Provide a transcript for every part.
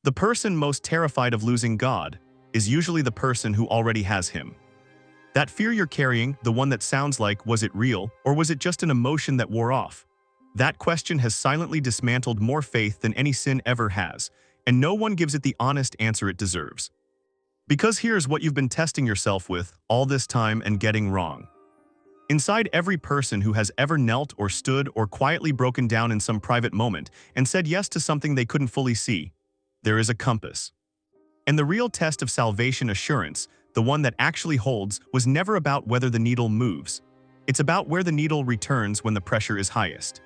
The person most terrified of losing God is usually the person who already has Him. That fear you're carrying, the one that sounds like, was it real, or was it just an emotion that wore off? That question has silently dismantled more faith than any sin ever has, and no one gives it the honest answer it deserves. Because here's what you've been testing yourself with all this time and getting wrong. Inside every person who has ever knelt or stood or quietly broken down in some private moment and said yes to something they couldn't fully see, there is a compass. And the real test of salvation assurance, the one that actually holds, was never about whether the needle moves. It's about where the needle returns when the pressure is highest.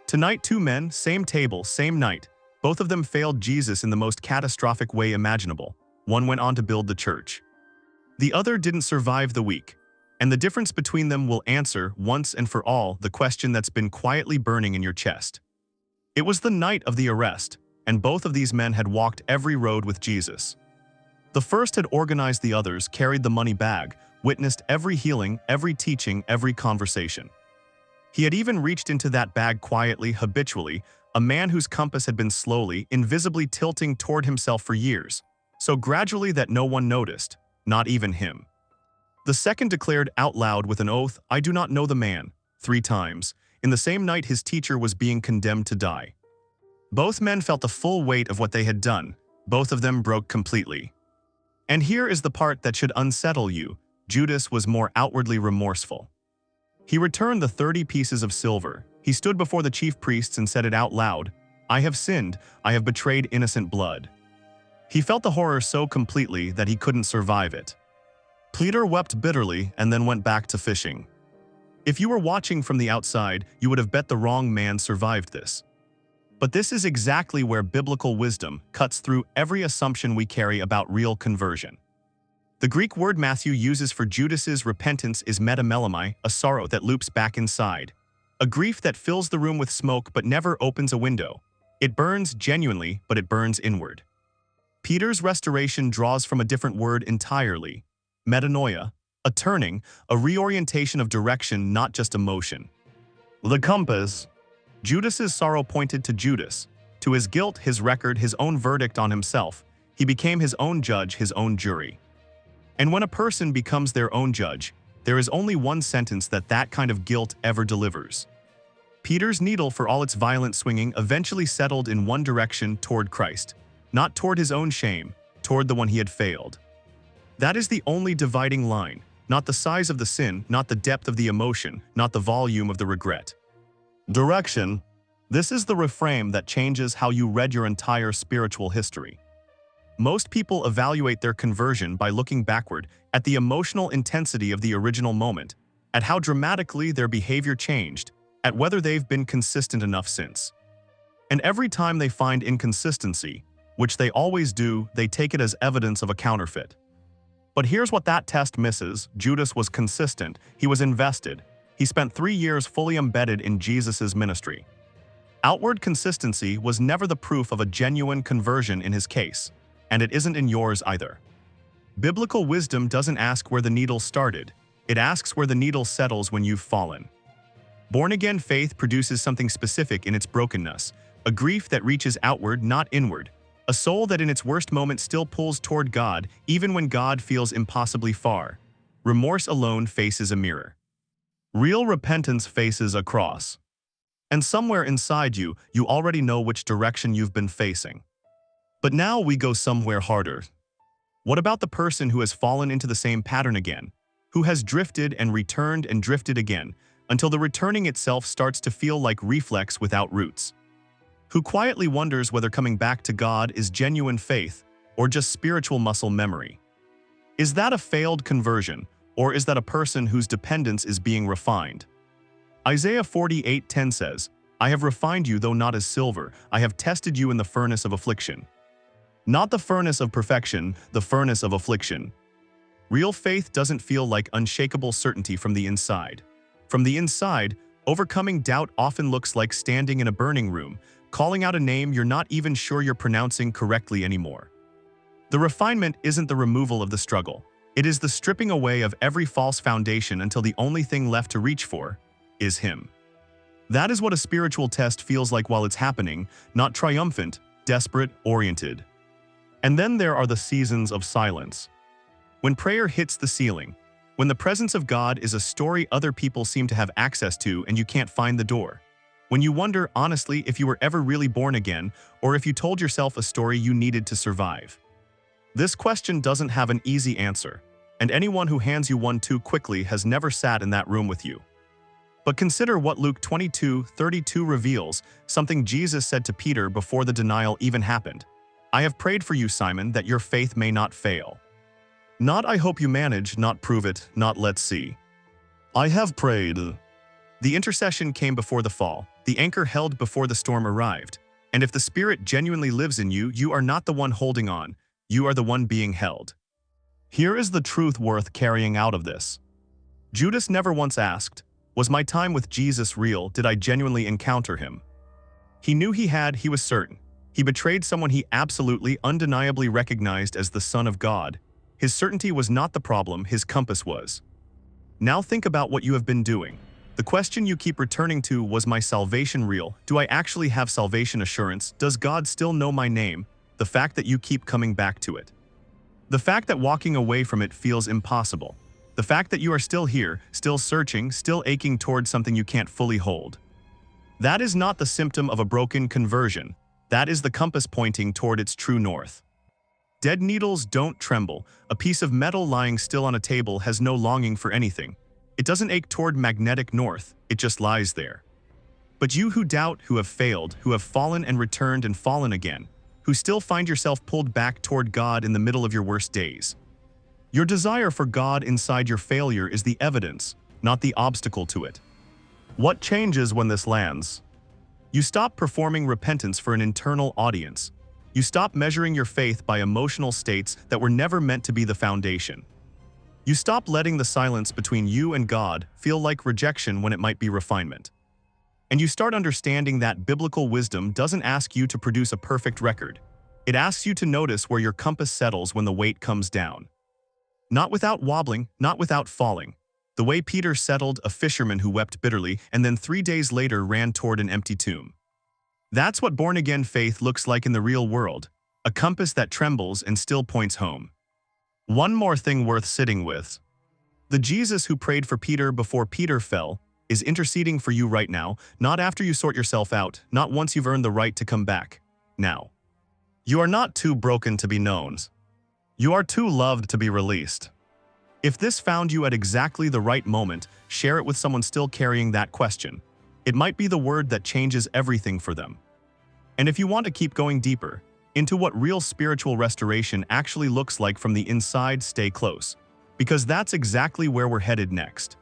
Tonight, two men, same table, same night. Both of them failed Jesus in the most catastrophic way imaginable. One went on to build the church. The other didn't survive the week. And the difference between them will answer, once and for all, the question that's been quietly burning in your chest. It was the night of the arrest, and both of these men had walked every road with Jesus. The first had organized the others, carried the money bag, witnessed every healing, every teaching, every conversation. He had even reached into that bag quietly, habitually, a man whose compass had been slowly, invisibly tilting toward himself for years, so gradually that no one noticed, not even him. The second declared out loud with an oath, "I do not know the man," 3 times, in the same night his teacher was being condemned to die. Both men felt the full weight of what they had done. Both of them broke completely. And here is the part that should unsettle you. Judas was more outwardly remorseful. He returned the 30 pieces of silver. He stood before the chief priests and said it out loud, "I have sinned, I have betrayed innocent blood." He felt the horror so completely that he couldn't survive it. Peter wept bitterly and then went back to fishing. If you were watching from the outside, you would have bet the wrong man survived this. But this is exactly where biblical wisdom cuts through every assumption we carry about real conversion. The Greek word Matthew uses for Judas's repentance is metamelemai, a sorrow that loops back inside. A grief that fills the room with smoke but never opens a window. It burns genuinely, but it burns inward. Peter's restoration draws from a different word entirely. Metanoia, a turning, a reorientation of direction, not just emotion. The compass. Judas's sorrow pointed to Judas, to his guilt, his record, his own verdict on himself. He became his own judge, his own jury. And when a person becomes their own judge, there is only one sentence that kind of guilt ever delivers. Peter's needle, for all its violent swinging, eventually settled in one direction, toward Christ, not toward his own shame, toward the one he had failed. That is the only dividing line, not the size of the sin, not the depth of the emotion, not the volume of the regret. Direction. This is the reframe that changes how you read your entire spiritual history. Most people evaluate their conversion by looking backward at the emotional intensity of the original moment, at how dramatically their behavior changed, at whether they've been consistent enough since. And every time they find inconsistency, which they always do, they take it as evidence of a counterfeit. But here's what that test misses. Judas was consistent. He was invested. He spent 3 years fully embedded in Jesus' ministry. Outward consistency was never the proof of a genuine conversion in his case, and it isn't in yours either. Biblical wisdom doesn't ask where the needle started. It asks where the needle settles when you've fallen. Born-again faith produces something specific in its brokenness, a grief that reaches outward, not inward, a soul that in its worst moment still pulls toward God, even when God feels impossibly far. Remorse alone faces a mirror. Real repentance faces a cross. And somewhere inside you, you already know which direction you've been facing. But now we go somewhere harder. What about the person who has fallen into the same pattern again, who has drifted and returned and drifted again, until the returning itself starts to feel like reflex without roots? Who quietly wonders whether coming back to God is genuine faith or just spiritual muscle memory? Is that a failed conversion, or is that a person whose dependence is being refined? Isaiah 48:10 says, "I have refined you, though not as silver. I have tested you in the furnace of affliction." Not the furnace of perfection, the furnace of affliction. Real faith doesn't feel like unshakable certainty from the inside. From the inside, overcoming doubt often looks like standing in a burning room, calling out a name you're not even sure you're pronouncing correctly anymore. The refinement isn't the removal of the struggle. It is the stripping away of every false foundation until the only thing left to reach for is Him. That is what a spiritual test feels like while it's happening, not triumphant, desperate, oriented. And then there are the seasons of silence. When prayer hits the ceiling, when the presence of God is a story other people seem to have access to and you can't find the door. When you wonder, honestly, if you were ever really born again, or if you told yourself a story you needed to survive. This question doesn't have an easy answer, and anyone who hands you one too quickly has never sat in that room with you. But consider what Luke 22:32 reveals, something Jesus said to Peter before the denial even happened. I have prayed for you, Simon, that your faith may not fail. Not I hope you manage, not prove it, not let's see. I have prayed. The intercession came before the fall, the anchor held before the storm arrived. And if the Spirit genuinely lives in you, you are not the one holding on, you are the one being held. Here is the truth worth carrying out of this. Judas never once asked, was my time with Jesus real? Did I genuinely encounter him? He knew he was certain. He betrayed someone he absolutely, undeniably recognized as the Son of God. His certainty was not the problem, his compass was. Now think about what you have been doing. The question you keep returning to, was my salvation real? Do I actually have salvation assurance? Does God still know my name? The fact that you keep coming back to it. The fact that walking away from it feels impossible. The fact that you are still here, still searching, still aching towards something you can't fully hold. That is not the symptom of a broken conversion. That is the compass pointing toward its true north. Dead needles don't tremble. A piece of metal lying still on a table has no longing for anything. It doesn't ache toward magnetic north, it just lies there. But you who doubt, who have failed, who have fallen and returned and fallen again, who still find yourself pulled back toward God in the middle of your worst days. Your desire for God inside your failure is the evidence, not the obstacle to it. What changes when this lands? You stop performing repentance for an internal audience. You stop measuring your faith by emotional states that were never meant to be the foundation. You stop letting the silence between you and God feel like rejection when it might be refinement. And you start understanding that biblical wisdom doesn't ask you to produce a perfect record. It asks you to notice where your compass settles when the weight comes down. Not without wobbling, not without falling. The way Peter settled, a fisherman who wept bitterly and then 3 days later ran toward an empty tomb. That's what born-again faith looks like in the real world, a compass that trembles and still points home. One more thing worth sitting with. The Jesus who prayed for Peter before Peter fell is interceding for you right now, not after you sort yourself out, not once you've earned the right to come back. Now. You are not too broken to be known. You are too loved to be released. If this found you at exactly the right moment, share it with someone still carrying that question. It might be the word that changes everything for them. And if you want to keep going deeper into what real spiritual restoration actually looks like from the inside, stay close. Because that's exactly where we're headed next.